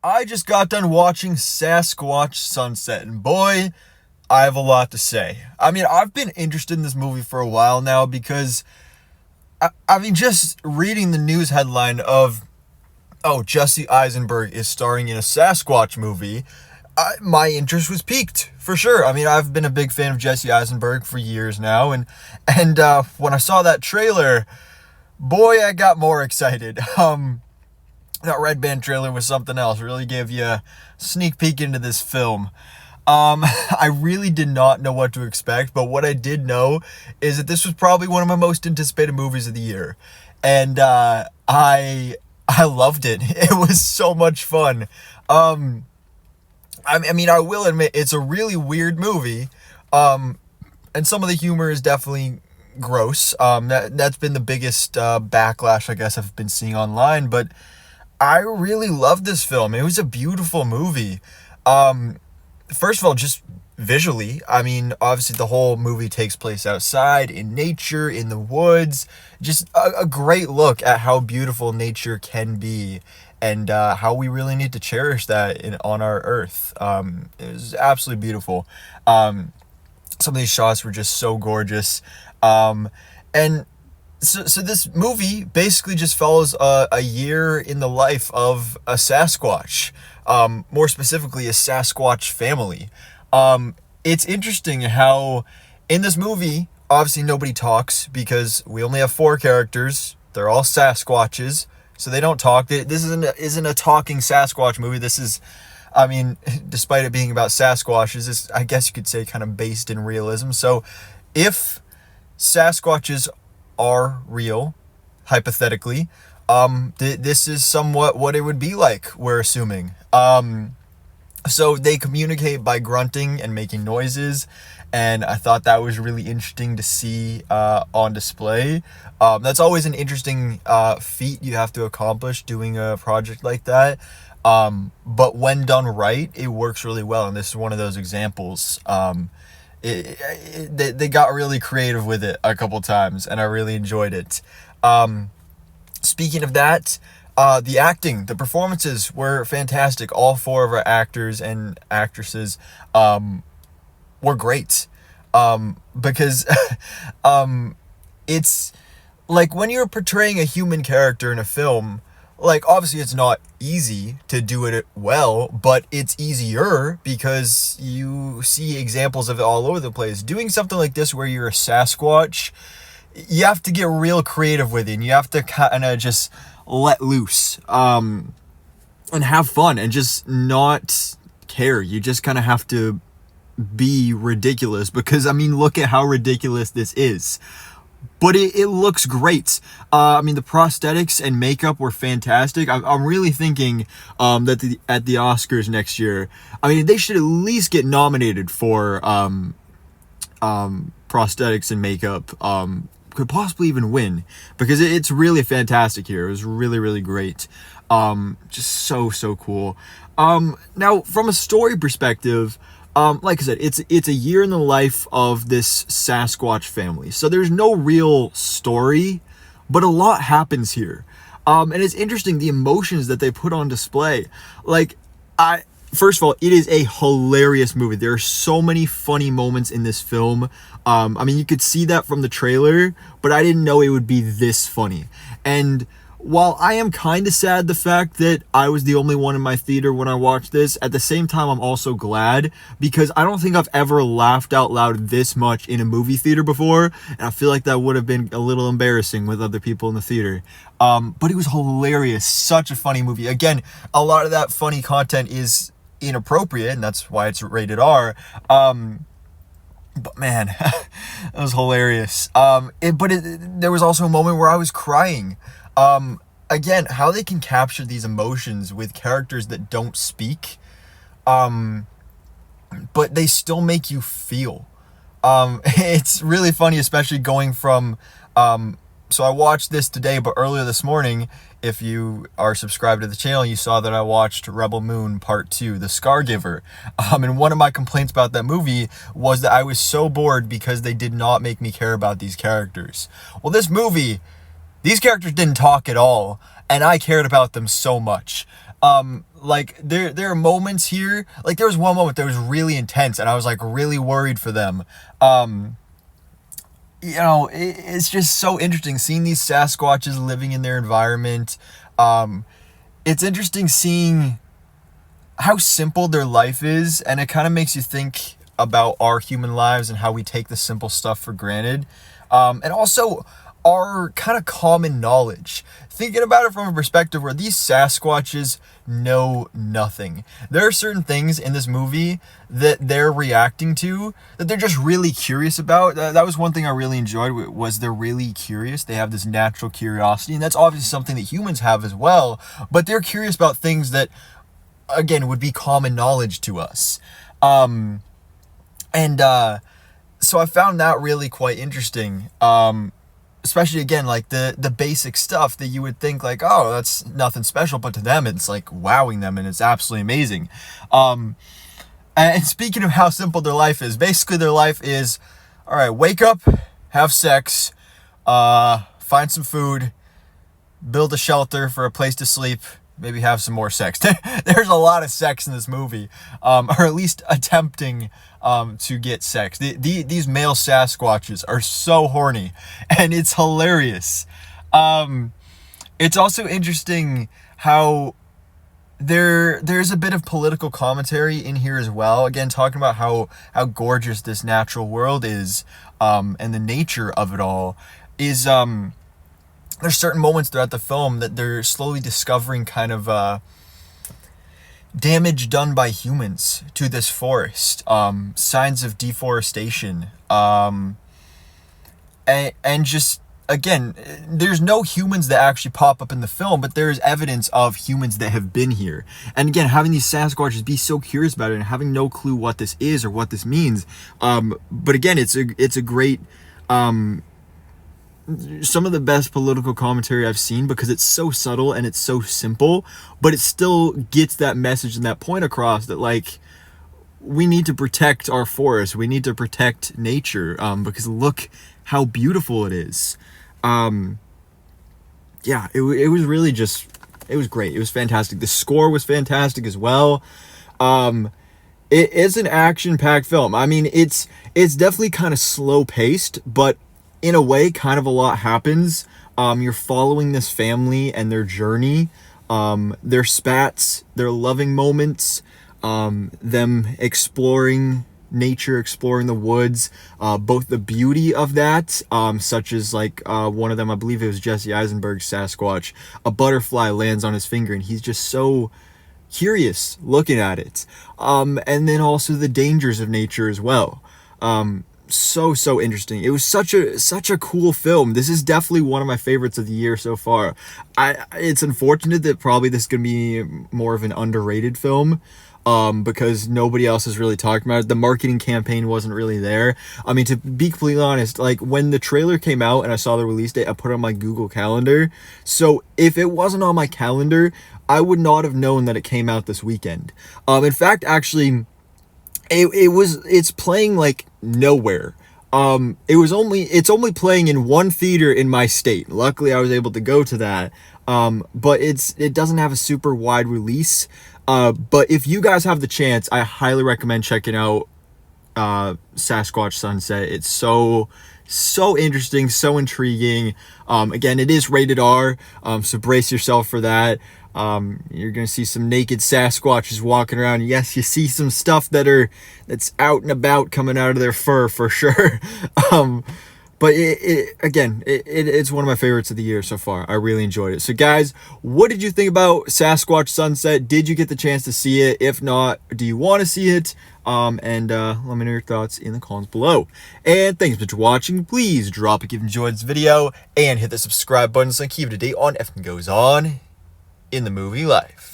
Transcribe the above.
I just got done watching Sasquatch Sunset, and boy, I have a lot to say. I mean, I've been interested in this movie for a while now because, I mean, just reading the news headline of, oh, Jesse Eisenberg is starring in a Sasquatch movie, my interest was piqued, for sure. I mean, I've been a big fan of Jesse Eisenberg for years now, and when I saw that trailer, boy, I got more excited. That Red Band trailer was something else. It really gave you a sneak peek into this film. I really did not know what to expect, but what I did know is that this was probably one of my most anticipated movies of the year. And I loved it. It was so much fun. I mean, I will admit, it's a really weird movie. And some of the humor is definitely gross. That's been the biggest backlash, I guess, I've been seeing online. But I really loved this film. It was a beautiful movie. First of all, just visually, I mean, obviously the whole movie takes place outside, in nature, in the woods. Just a great look at how beautiful nature can be and how we really need to cherish that on our earth. It was absolutely beautiful. Some of these shots were just so gorgeous. And so this movie basically just follows a year in the life of a Sasquatch. More specifically, a Sasquatch family. It's interesting how in this movie, obviously nobody talks because we only have 4 characters. They're all Sasquatches, so they don't talk. This isn't a talking Sasquatch movie. This is, I mean, despite it being about Sasquatches, this, I guess you could say, kind of based in realism. So if Sasquatches are real, hypothetically, this is somewhat what it would be like, we're assuming. So they communicate by grunting and making noises, and I thought that was really interesting to see on display. That's always an interesting feat you have to accomplish doing a project like that. But when done right, it works really well, and this is one of those examples. They got really creative with it a couple times, and I really enjoyed it. Speaking of that, the acting, the performances were fantastic. All 4 of our actors and actresses were great. Because it's like when you're portraying a human character in a film, like obviously it's not easy to do it well, but it's easier because you see examples of it all over the place. Doing something like this where you're a Sasquatch, you have to get real creative with it, and you have to kind of just let loose and have fun and just not care. You just kind of have to be ridiculous because, I mean, look at how ridiculous this is. But it looks great. I mean, the prosthetics and makeup were fantastic. I'm really thinking that at the Oscars next year, I mean, they should at least get nominated for prosthetics and makeup. Could possibly even win because it's really fantastic here. It was really, really great. Just so cool. Now, from a story perspective, like I said, it's a year in the life of this Sasquatch family. So there's no real story, but a lot happens here. And it's interesting, the emotions that they put on display. Like, first of all, it is a hilarious movie. There are so many funny moments in this film. I mean, you could see that from the trailer, but I didn't know it would be this funny. And while I am kind of sad the fact that I was the only one in my theater when I watched this, at the same time, I'm also glad because I don't think I've ever laughed out loud this much in a movie theater before. And I feel like that would have been a little embarrassing with other people in the theater. But it was hilarious. Such a funny movie. Again, a lot of that funny content is inappropriate, and that's why it's rated R. But man, that was hilarious. There was also a moment where I was crying. Again, how they can capture these emotions with characters that don't speak, but they still make you feel. It's really funny, especially going from, so I watched this today, but earlier this morning, if you are subscribed to the channel, you saw that I watched Rebel Moon Part 2, The Scargiver. And one of my complaints about that movie was that I was so bored because they did not make me care about these characters. Well, this movie, these characters didn't talk at all, and I cared about them so much. Like there are moments here, like there was one moment that was really intense and I was like really worried for them. It's just so interesting seeing these Sasquatches living in their environment. It's interesting seeing how simple their life is, and it kind of makes you think about our human lives and how we take the simple stuff for granted. And also our kind of common knowledge. Thinking about it from a perspective where these Sasquatches know nothing. There are certain things in this movie that they're reacting to that they're just really curious about. That was one thing I really enjoyed, was they're really curious. They have this natural curiosity, and that's obviously something that humans have as well, but they're curious about things that, again, would be common knowledge to us. So I found that really quite interesting. Especially, again, like the basic stuff that you would think like, oh, that's nothing special, but to them it's like wowing them, and it's absolutely amazing. And speaking of how simple their life is, basically their life is, all right, wake up, have sex, find some food, build a shelter for a place to sleep, maybe have some more sex. There's a lot of sex in this movie, or at least attempting to get sex. These male Sasquatches are so horny, and it's hilarious. It's also interesting how there's a bit of political commentary in here as well. Again, talking about how gorgeous this natural world is, and the nature of it all is. There's certain moments throughout the film that they're slowly discovering kind of damage done by humans to this forest, signs of deforestation, and just, again, there's no humans that actually pop up in the film, but there is evidence of humans that have been here. And again, having these Sasquatches be so curious about it and having no clue what this is or what this means. But again, it's a great, some of the best political commentary I've seen, because it's so subtle and it's so simple, but it still gets that message and that point across that, like, we need to protect our forest, we need to protect nature, because look how beautiful it is. It was really just, it was great. It was fantastic. The score was fantastic as well. It is an action-packed film. I mean, it's definitely kind of slow-paced, but in a way, kind of a lot happens. You're following this family and their journey, their spats, their loving moments, them exploring nature, exploring the woods, both the beauty of that, such as like one of them, I believe it was Jesse Eisenberg's Sasquatch, a butterfly lands on his finger and he's just so curious looking at it, and then also the dangers of nature as well. So interesting. It was such a cool film. This is definitely one of my favorites of the year so far. It's unfortunate that probably this is gonna be more of an underrated film, because nobody else is really talking about it. The marketing campaign wasn't really there. I mean, to be completely honest, like when the trailer came out and I saw the release date, I put it on my Google Calendar. So if it wasn't on my calendar, I would not have known that it came out this weekend. In fact, actually, it's playing like nowhere. It's only playing in one theater in my state. Luckily I was able to go to that. But it doesn't have a super wide release. But if you guys have the chance, I highly recommend checking out Sasquatch Sunset. It's so interesting, so intriguing. Again, it is rated R, so brace yourself for that. You're gonna see some naked Sasquatches walking around. Yes, you see some stuff that's out and about coming out of their fur for sure. But it's one of my favorites of the year so far. I really enjoyed it. So guys, what did you think about Sasquatch Sunset? Did you get the chance to see it? If not, do you want to see it? Let me know your thoughts in the comments below. And thanks so much for watching. Please drop a like if you enjoyed this video and hit the subscribe button so I can keep you up to date on everything goes on in the movie life.